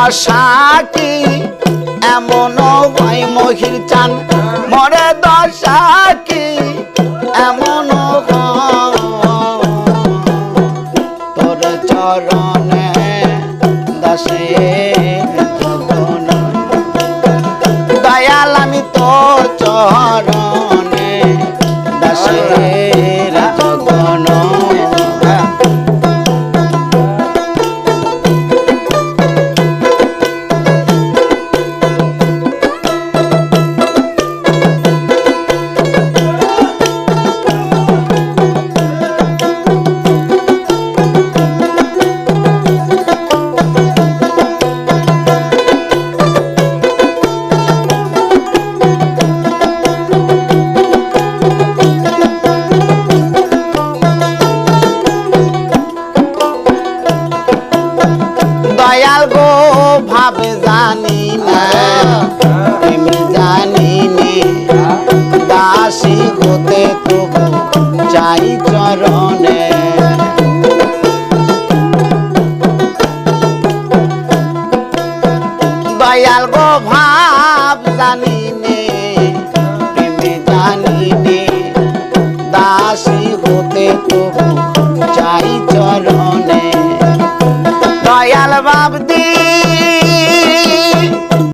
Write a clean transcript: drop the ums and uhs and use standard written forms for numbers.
দশা কি এমন ভাই মহির চান মরে দশা কি এমন তোর চরণে দাসে দয়াল আমি তোর চরণে দাসে জগন দয়াল গো ভাবে জানি না আমি জানি নে দাসী হতে তবু চাই চরণে দয়াল গো ভাব জানি নে আমি জানি নে দাসী হতে তবু চাই চরণে দয়াল বাপ